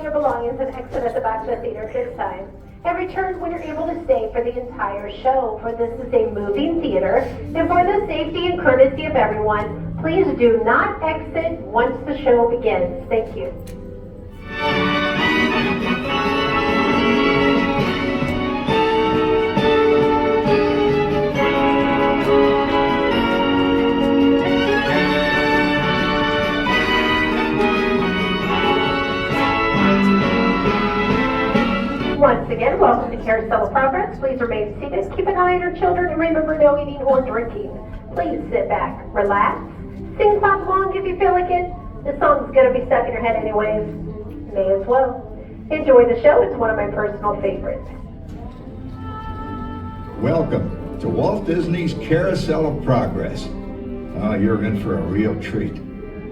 your belongings and exit at the back of the theater at this time. And return when you're able to stay for the entire show, for this is a moving theater. And for the safety and courtesy of everyone, please do not exit once the show begins. Thank you. Once again, welcome to Carousel of Progress. Please remain seated, keep an eye on your children, and remember no eating or drinking. Please sit back, relax, sing pop along if you feel like it. The song's gonna be stuck in your head anyways. May as well. Enjoy the show, it's one of my personal favorites. Welcome to Walt Disney's Carousel of Progress. You're in for a real treat.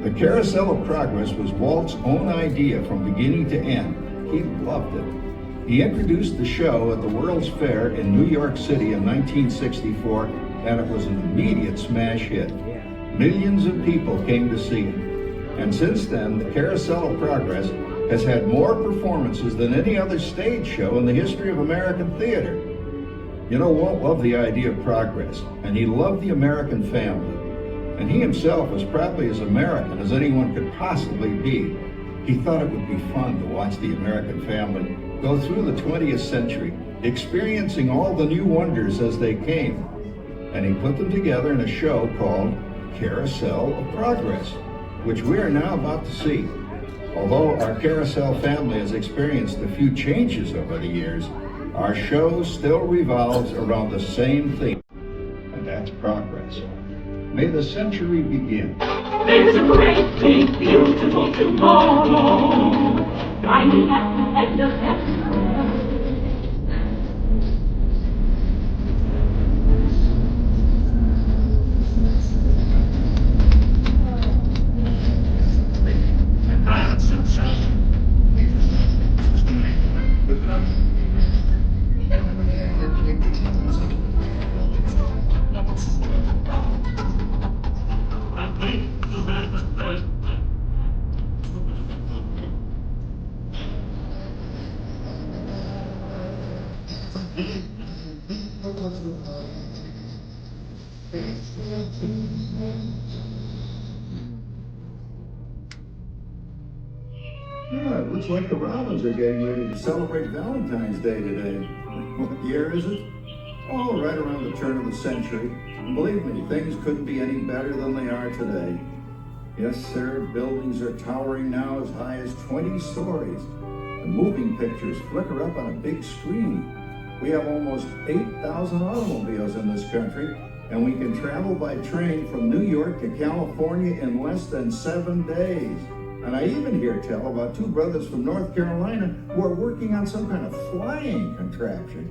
The Carousel of Progress was Walt's own idea from beginning to end. He loved it. He introduced the show at the World's Fair in New York City in 1964, and it was an immediate smash hit. Millions of people came to see it. And since then, the Carousel of Progress has had more performances than any other stage show in the history of American theater. You know, Walt loved the idea of progress, and he loved the American family. And he himself was probably as American as anyone could possibly be. He thought it would be fun to watch the American family go through the 20th century, experiencing all the new wonders as they came. And he put them together in a show called Carousel of Progress, which we are now about to see. Although our Carousel family has experienced a few changes over the years, our show still revolves around the same theme, and that's progress. May the century begin. There's a great, big, beautiful tomorrow. Shining at the steps. Yeah, it looks like the Robins are getting ready to celebrate Valentine's Day today. What year is it? Oh, right around the turn of the century. Believe me, things couldn't be any better than they are today. Yes, sir, buildings are towering now as high as 20 stories. The moving pictures flicker up on a big screen. We have almost 8,000 automobiles in this country, and we can travel by train from New York to California in less than 7 days. And I even hear tell about two brothers from North Carolina who are working on some kind of flying contraption.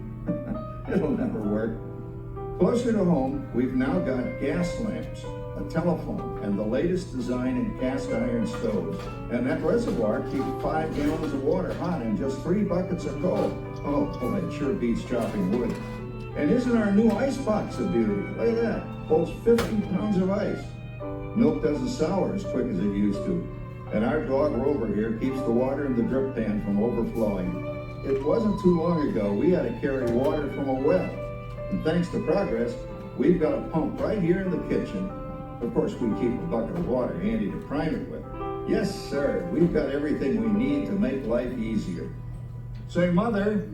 It'll never work. Closer to home, we've now got gas lamps, a telephone, and the latest design in cast iron stoves. And that reservoir keeps 5 gallons of water hot in just 3 buckets of cold. Oh, boy, it sure beats chopping wood. And isn't our new ice box a beauty? Look at that, holds 50 pounds of ice. Milk doesn't sour as quick as it used to. And our dog Rover here keeps the water in the drip pan from overflowing. It wasn't too long ago we had to carry water from a well. And thanks to progress, we've got a pump right here in the kitchen. Of course, we keep a bucket of water handy to prime it with. Yes, sir, we've got everything we need to make life easier. Say, Mother,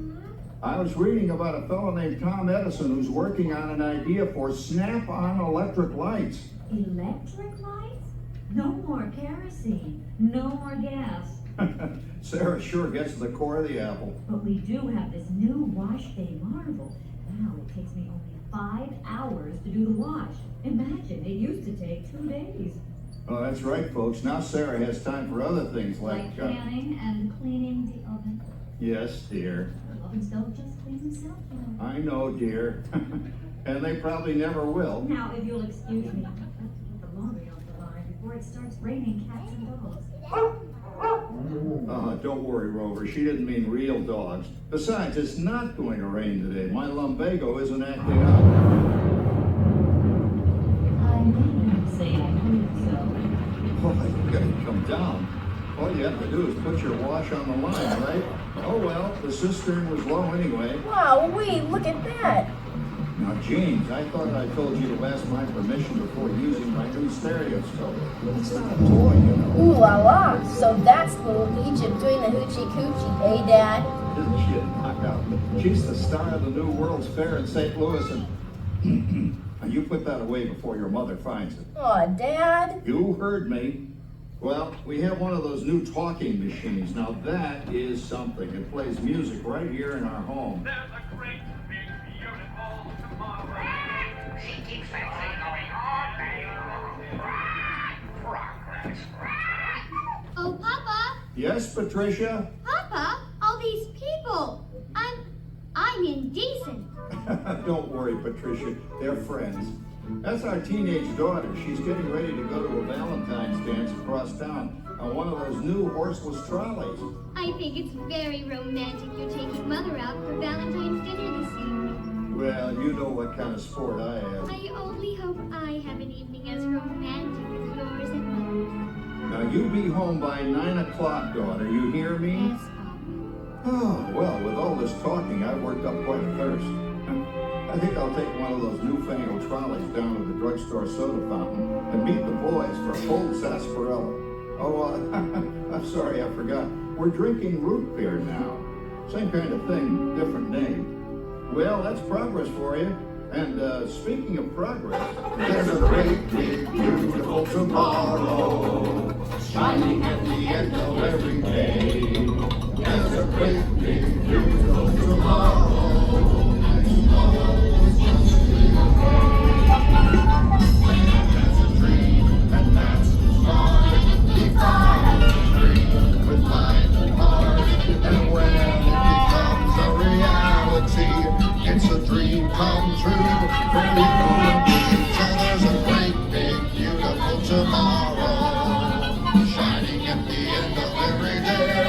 I was reading about a fellow named Tom Edison who's working on an idea for snap-on electric lights. Electric lights? No more kerosene, no more gas. Sarah sure gets to the core of the apple. But we do have this new wash day marvel. Now it takes me only 5 hours to do the wash. Imagine, it used to take 2 days. Oh, that's right, folks. Now Sarah has time for other things Like canning and cleaning the oven. Yes, dear. The ovens don't just clean themselves, you know. I know, dear. And they probably never will. Now, if you'll excuse me, I've got to get the laundry off the line before it starts raining cats and dogs. Don't worry, Rover. She didn't mean real dogs. Besides, it's not going to rain today. My lumbago isn't acting up. I may not say I hope so. Oh, I think I can come down. All you have to do is put your wash on the line, right? Oh well, the cistern was low anyway. Wow, look at that. Now, James, I thought I told you to ask my permission before using my new stereoscope. It's not a toy, you know. Ooh la la. So that's little Egypt doing the hoochie coochie, eh, Dad? Isn't she a knockout? She's the star of the new World's Fair in St. Louis, and now you put that away before your mother finds it. Aw, Dad. You heard me. Well, we have one of those new talking machines. Now that is something. It plays music right here in our home. There's a great big beautiful tomorrow. She keeps that thing going all day long. Progress. Oh, Papa! Yes, Patricia? Papa, all these people. I'm indecent. Don't worry, Patricia. They're friends. That's our teenage daughter. She's getting ready to go to a Valentine's dance across town on one of those new horseless trolleys. I think it's very romantic you're taking Mother out for Valentine's dinner this evening. Well, you know what kind of sport I am. I only hope I have an evening as romantic as yours and Mother's. Now, you be home by 9 o'clock, daughter. You hear me? Yes, Papa. Oh, well, with all this talking, I've worked up quite a thirst. I think I'll take one of those newfangled trolleys down to the drugstore soda fountain and meet the boys for a cold sarsaparilla. Oh, I'm sorry, I forgot. We're drinking root beer now. Same kind of thing, different name. Well, that's progress for you. And speaking of progress, there's a great, big, beautiful tomorrow, shining at the end of every day. There's a great, big, beautiful tomorrow. It's a dream come true for people and me. So there's a great, big, beautiful tomorrow, shining at the end of every day.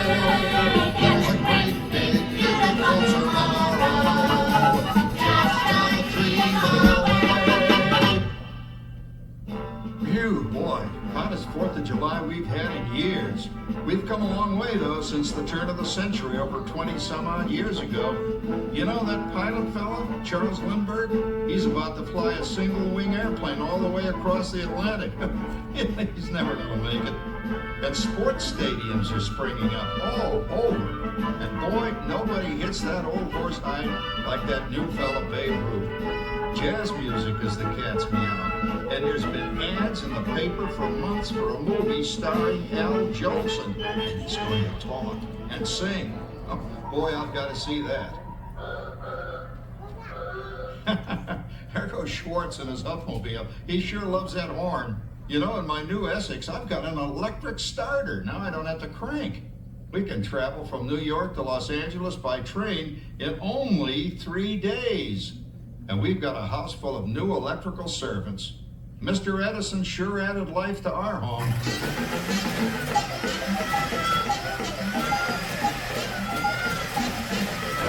There's a great, big, beautiful tomorrow, just a dream away. Phew, boy, hottest 4th of July we've had in years. We've come a long way, though, since the turn of the century, over 20-some-odd years ago. You know that pilot fella, Charles Lindbergh? He's about to fly a single-wing airplane all the way across the Atlantic. He's never going to make it. And sports stadiums are springing up all over. And boy, nobody hits that old horse hide like that new fella Babe Ruth. Jazz music is the cat's meow. And there's been ads in the paper for months for a movie starring Al Jolson. And he's going to talk and sing. Oh, boy, I've got to see that. There goes Schwartz in his Huffmobile. He sure loves that horn. You know, in my new Essex, I've got an electric starter. Now I don't have to crank. We can travel from New York to Los Angeles by train in only 3 days. And we've got a house full of new electrical servants. Mr. Edison sure added life to our home.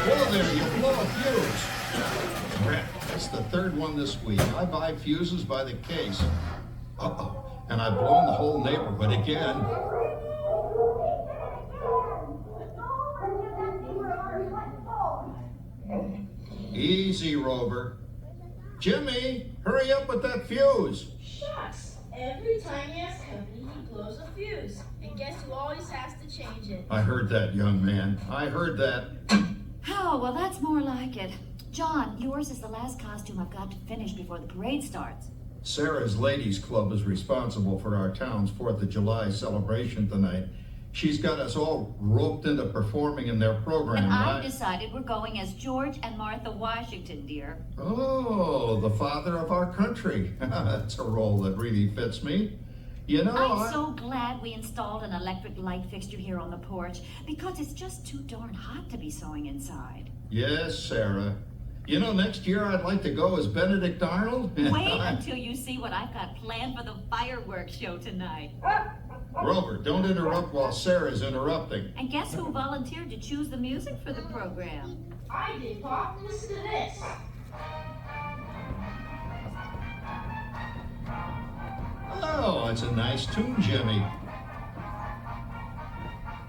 Whoa there, you blow a fuse. Crap, that's the 3rd one this week. I buy fuses by the case. Uh-oh, and I've blown the whole neighborhood again. Easy, Rover. Jimmy, hurry up with that fuse. Shucks. Every time he has company, he blows a fuse. And guess who always has to change it? I heard that, young man. I heard that. Oh, well, that's more like it. John, yours is the last costume I've got to finish before the parade starts. Sarah's Ladies Club is responsible for our town's 4th of July celebration tonight. She's got us all roped into performing in their program. And I've decided we're going as George and Martha Washington, dear. Oh, the father of our country. That's a role that really fits me. You know, I'm so glad we installed an electric light fixture here on the porch, because it's just too darn hot to be sewing inside. Yes, Sarah. You know, next year I'd like to go as Benedict Arnold. Wait until you see what I've got planned for the fireworks show tonight. Rover, don't interrupt while Sarah's interrupting. And guess who volunteered to choose the music for the program? I did, Pop. Listen to this. Oh, it's a nice tune, Jimmy.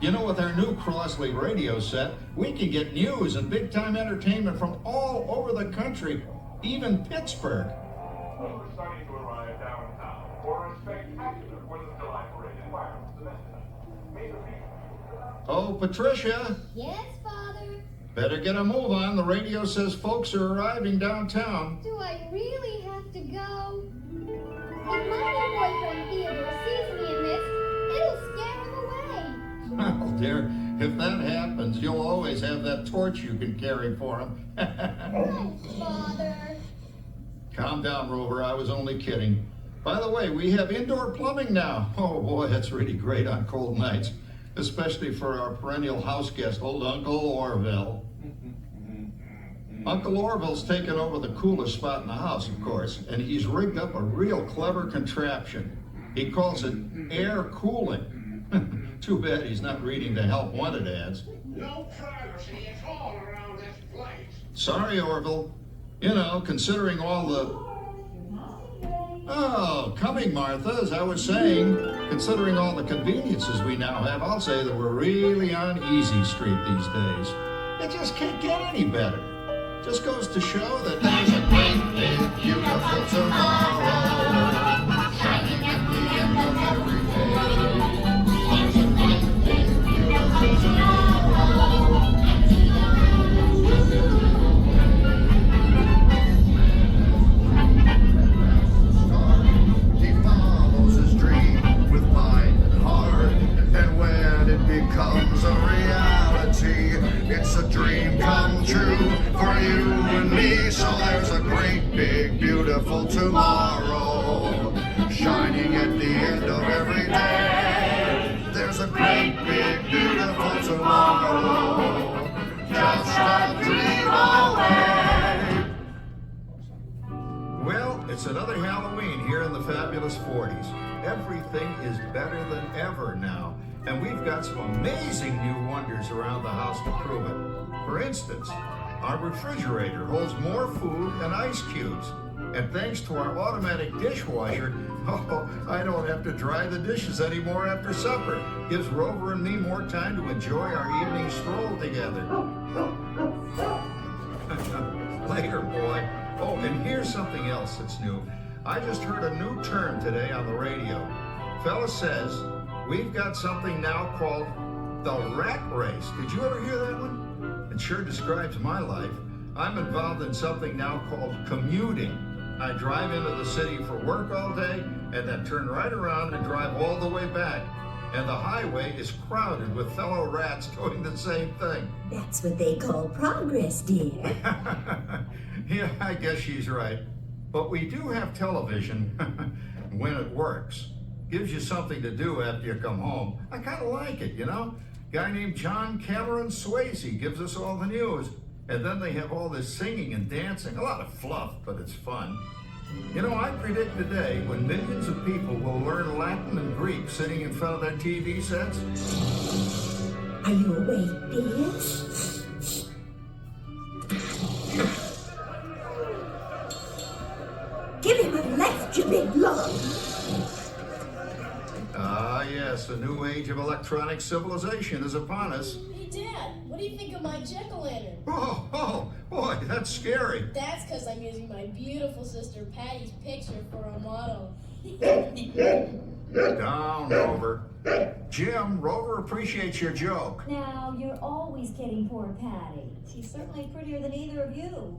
You know, with our new Crossley radio set, we can get news and big-time entertainment from all over the country, even Pittsburgh. We're starting to arrive downtown for a spectacular 4th of July parade in wireless dimension. Major feature. Oh, Patricia, Yes, Father? better get a move on. The radio says folks are arriving downtown. Do I really have to go? If my new boyfriend Theodore sees me in this, it'll scare him away. Oh, dear, if that happens, you'll always have that torch you can carry for him. Oh, Father. Calm down, Rover. I was only kidding. By the way, we have indoor plumbing now. Oh, boy, that's really great on cold nights, especially for our perennial house guest, old Uncle Orville. Uncle Orville's taken over the coolest spot in the house, of course, and he's rigged up a real clever contraption. He calls it air cooling. Too bad he's not reading the help wanted ads. No privacy at all around this place. Sorry, Orville. You know, considering all the... Oh, coming, Martha, as I was saying, considering all the conveniences we now have, I'll say that we're really on easy street these days. It just can't get any better. Just goes to show that there's a great big beautiful tomorrow shining at the end of every day. There's a great big beautiful tomorrow. He follows his dream with mind and heart, and when it becomes a reality, it's a dream come true for you and me. So there's a great big beautiful tomorrow shining at the end of every day. There's a great big beautiful tomorrow, just a dream away. Well, it's another Halloween here in the fabulous 40s. Everything is better than ever now, and we've got some amazing new wonders around the house to prove it. For instance, our refrigerator holds more food and ice cubes. And thanks to our automatic dishwasher, oh, I don't have to dry the dishes anymore after supper. Gives Rover and me more time to enjoy our evening stroll together. Later, boy. Oh, and here's something else that's new. I just heard a new term today on the radio. Fella says we've got something now called the rat race. Did you ever hear that one? It sure describes my life. I'm involved in something now called commuting. I drive into the city for work all day and then turn right around and drive all the way back. And the highway is crowded with fellow rats doing the same thing. That's what they call progress, dear. Yeah, I guess she's right. But we do have television when it works. Gives you something to do after you come home. I kind of like it, you know? Guy named John Cameron Swayze gives us all the news. And then they have all this singing and dancing. A lot of fluff, but it's fun. You know, I predict today when millions of people will learn Latin and Greek sitting in front of their TV sets. Are you awake, dear? Give him a left, you big lug. Ah, yes, a new age of electronic civilization is upon us. Hey, Dad, what do you think of my jack-o'-lantern? Oh, boy, that's scary. That's because I'm using my beautiful sister Patty's picture for a model. Down, Rover. Jim, Rover appreciates your joke. Now, you're always kidding poor Patty. She's certainly prettier than either of you.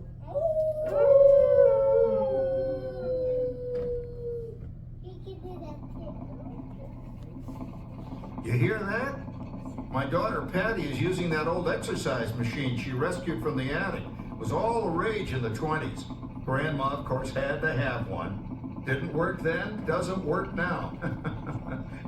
You hear that? My daughter Patty is using that old exercise machine she rescued from the attic. It was all the rage in the 20s. Grandma, of course, had to have one. Didn't work then, doesn't work now.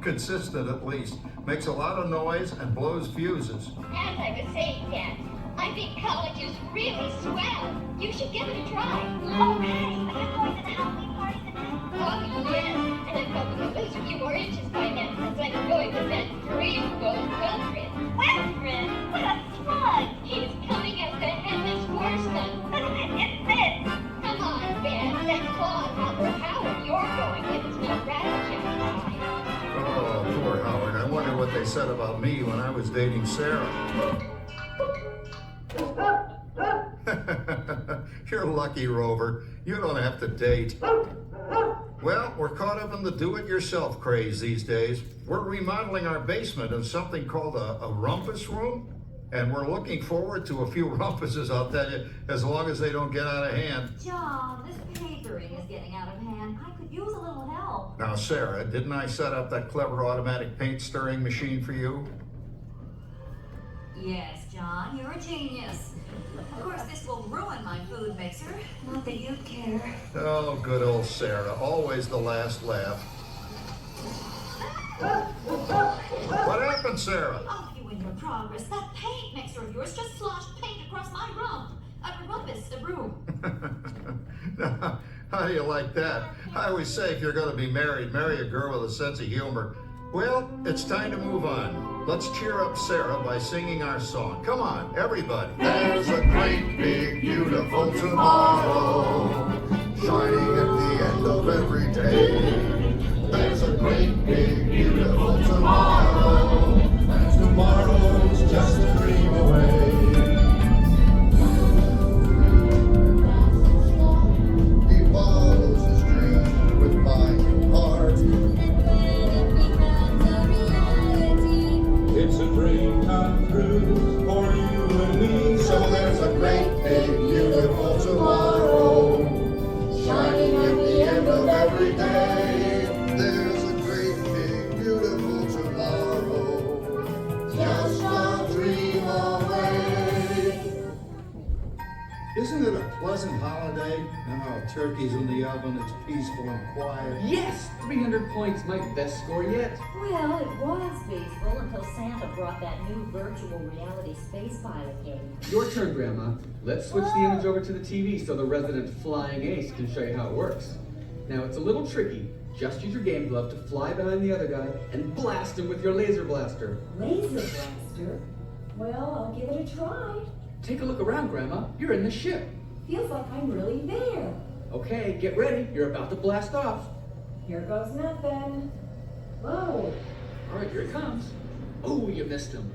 Consistent at least. Makes a lot of noise and blows fuses. As I was saying, Dad, I think college is really swell. You should give it a try. Okay, are you going to the Halloween party tonight? Oh, yes, and I'm hoping to lose a few more inches by then, since I'm going with that dreamboat Wilfred. Wilfred? What a slug! He's coming as the headless horseman. It's this! Come on, Ben, that Claude Robert Howard you're going with is no rattle jack. Oh, poor Howard. I wonder what they they said about me when I was dating Sarah. You're lucky, Rover. You don't have to date. Well, we're caught up in the do-it-yourself craze these days. We're remodeling our basement in something called a rumpus room, and we're looking forward to a few rumpuses, I'll tell you, as long as they don't get out of hand. John, this papering is getting out of hand. I could use a little help. Now, Sarah, didn't I set up that clever automatic paint stirring machine for you? Yes, John, you're a genius. Of course, this will ruin my food mixer. Not that you'd care. Oh, good old Sarah, always the last laugh. What happened, Sarah? Oh, you and your progress. That paint mixer of yours just sloshed paint across my room. Now, how do you like that? I always say if you're going to be married, marry a girl with a sense of humor. Well, it's time to move on. Let's cheer up Sarah by singing our song. Come on, everybody. There's a great, big, beautiful tomorrow, shining at the end of every day. There's a great, big, beautiful tomorrow, and tomorrow's just a dream away. He follows his dream with my heart. It's a dream come true for you and me. So there's a great, big, beautiful tomorrow, shining at the end of every day. There's a great, big, beautiful tomorrow, just a dream away. Isn't it a pleasant holiday? Oh, turkey's in the oven, it's peaceful and quiet. Yes! 300 points, my best score yet. Well, it was peaceful until Santa brought that new virtual reality space pilot game. Your turn, Grandma. Let's switch the image over to the TV so the resident flying ace can show you how it works. Now, it's a little tricky. Just use your game glove to fly behind the other guy and blast him with your laser blaster. Laser blaster? Well, I'll give it a try. Take a look around, Grandma. You're in the ship. Feels like I'm really there. Okay, get ready. You're about to blast off. Here goes nothing. Whoa. All right, here it comes. Oh, you missed him.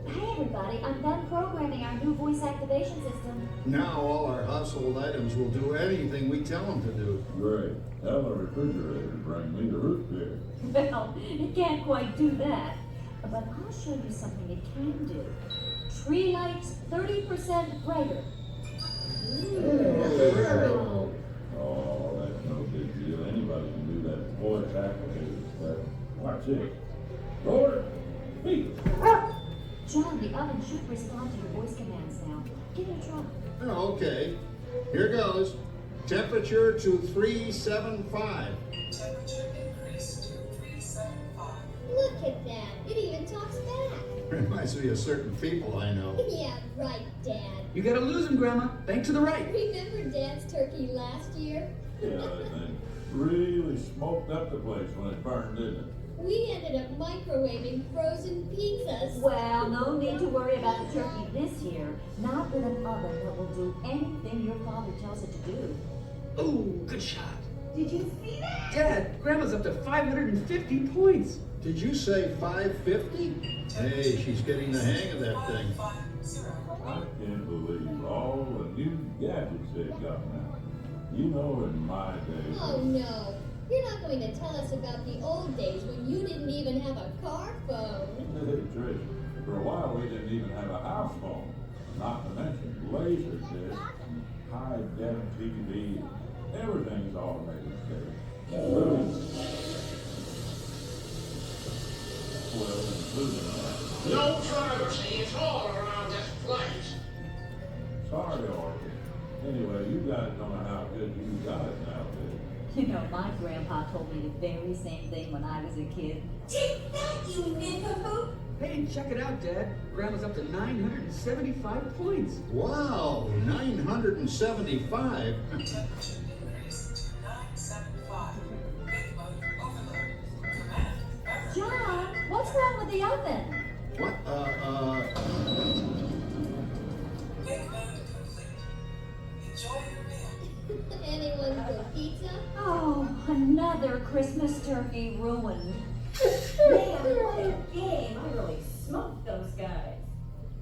Hey, everybody, I'm done programming our new voice activation system. Now all our household items will do anything we tell them to do. Great. Tell the refrigerator to bring me the root beer. Well, it can't quite do that. But I'll show you something it can do. Tree lights 30% brighter. Oh, that's no big deal. Anybody can do that voice activated stuff. Watch it. Roar! Speak! John, the oven should respond to your voice commands now. Give it a try. Oh, okay. Here goes. Temperature to 375. Temperature increase to 375. Look at that. It even talks back. Reminds me of certain people I know. Yeah, right, Dad. You gotta lose him, Grandma. Bank to the right. Remember Dad's turkey last year? Yeah, that thing really smoked up the place when it burned, didn't it? We ended up microwaving frozen pizzas. Well, no need to worry about the turkey this year. Not with an oven that will do anything your father tells it to do. Ooh, good shot. Did you see that? Dad, Grandma's up to 550 points. Did you say 550? Hey, she's getting the hang of that thing. 550. I can't believe all the new gadgets they've got now. You know, in my day. Oh no. You're not going to tell us about the old days when you didn't even have a car phone. Hey, Trish, for a while we didn't even have a house phone. Not to mention laser discs, high-def TV. Everything's automated today. Including, well, including that. No privacy at all around this place. Sorry, Orchid. Anyway, you guys don't know how good you got it nowadays. You know, my grandpa told me the very same thing when I was a kid. Take that, you nincompoop! Hey, check it out, Dad. Grandma's up to 975 points. Wow, 975. Temperature increase to 975. Big mode overload. Command error. John, what's wrong with the oven? What? Big mode complete. Enjoy your meal. Anyone for pizza? Oh, another Christmas turkey ruined. Man, what a game. I really smoked those guys.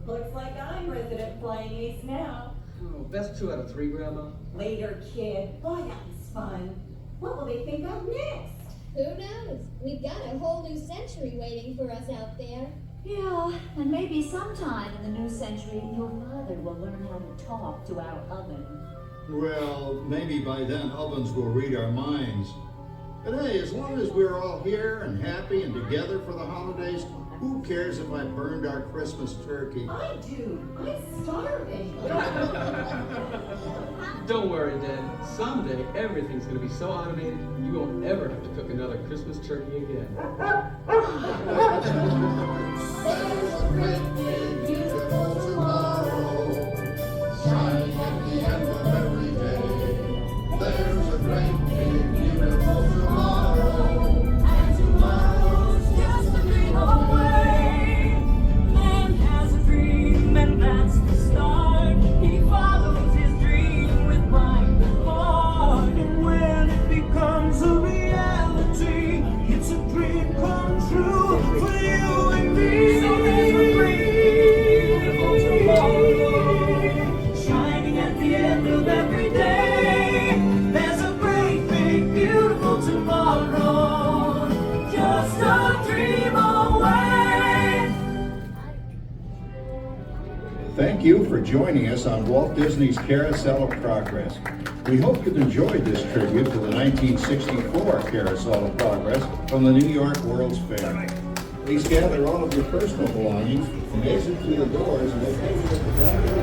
Looks like I'm resident flying ace now. Oh, best 2 out of 3, Grandma. Later, kid. Boy, that was fun. What will they think of next? Who knows? We've got a whole new century waiting for us out there. Yeah, and maybe sometime in the new century, your father will learn how to talk to our oven. Well, maybe by then ovens will read our minds. But hey, as long as we're all here and happy and together for the holidays, who cares if I burned our Christmas turkey? I do. I'm starving. Don't worry, Dad. Someday everything's gonna be so automated you won't ever have to cook another Christmas turkey again. There's a great big beautiful tomorrow, shining at the end of every day. There's a great big beautiful tomorrow, and tomorrow's just a dream away. Man has a dream, and that's the start. He follows his dream with mind and heart. And when it becomes a reality, it's a dream come true for you and me. So there's a great, beautiful tomorrow, shining at the end of every day. There's a great, big, beautiful tomorrow, just a dream away. Thank you for joining us on Walt Disney's Carousel of Progress. We hope you've enjoyed this tribute to the 1964 Carousel of Progress from the New York World's Fair. Please gather all of your personal belongings and exit through the doors located at the back of the